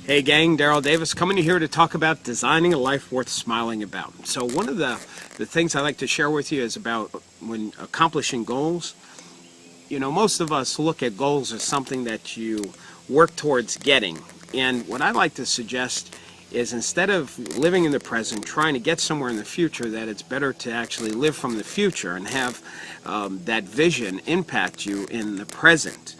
Hey gang, Daryl Davis coming here to talk about designing a life worth smiling about. So one of the things I like to share with you is about when accomplishing goals. You know, most of us look at goals as something that you work towards getting. And what I like to suggest is instead of living in the present, trying to get somewhere in the future, that it's better to actually live from the future and have that vision impact you in the present.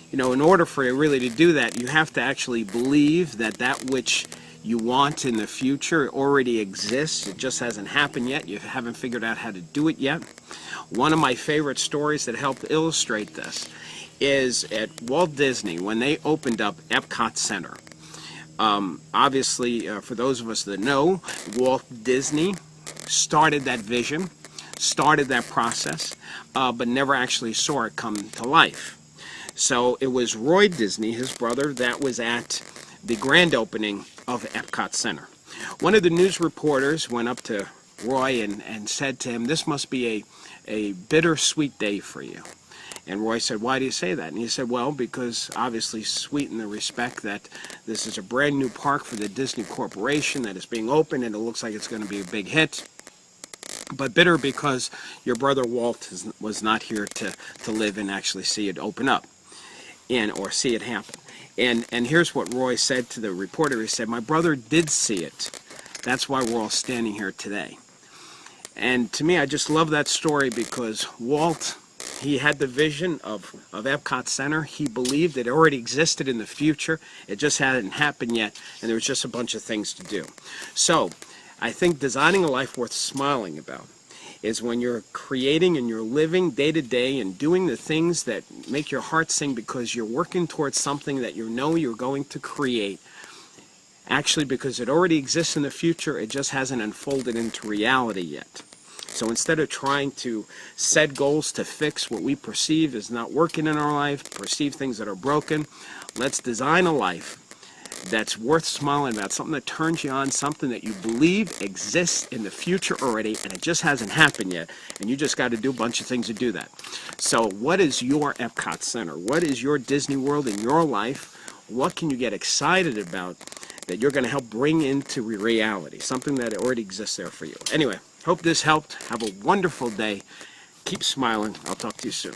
You know, in order for you really to do that, you have to actually believe that that which you want in the future already exists. It just hasn't happened yet. You haven't figured out how to do it yet. One of my favorite stories that help illustrate this is at Walt Disney when they opened up Epcot Center. Obviously, for those of us that know, Walt Disney started that vision, started that process, but never actually saw it come to life. So it was Roy Disney, his brother, that was at the grand opening of Epcot Center. One of the news reporters went up to Roy and said to him, "This must be a bittersweet day for you." And Roy said, "Why do you say that?" And he said, "Well, because obviously sweet in the respect that this is a brand new park for the Disney Corporation that is being opened and it looks like it's going to be a big hit. But bitter because your brother Walt was not here to live and actually see it open up. Or see it happen." And here's what Roy said to the reporter. He said, "My brother did see it. That's why we're all standing here today." And to me, I just love that story because Walt, he had the vision of Epcot Center. He believed it already existed in the future. It just hadn't happened yet, and there was just a bunch of things to do. So I think designing a life worth smiling about is when you're creating and you're living day to day and doing the things that make your heart sing because you're working towards something that you know you're going to create. Actually, because it already exists in the future, it just hasn't unfolded into reality yet. So instead of trying to set goals to fix what we perceive is not working in our life, perceive things that are broken, let's design a life that's worth smiling about, something that turns you on, something that you believe exists in the future already and it just hasn't happened yet, and you just got to do a bunch of things to do that. So what is your Epcot Center? What is your Disney World in your life? What can you get excited about that you're going to help bring into reality, something that already exists there for you? Anyway, hope this helped. Have a wonderful day. Keep smiling. I'll talk to you soon.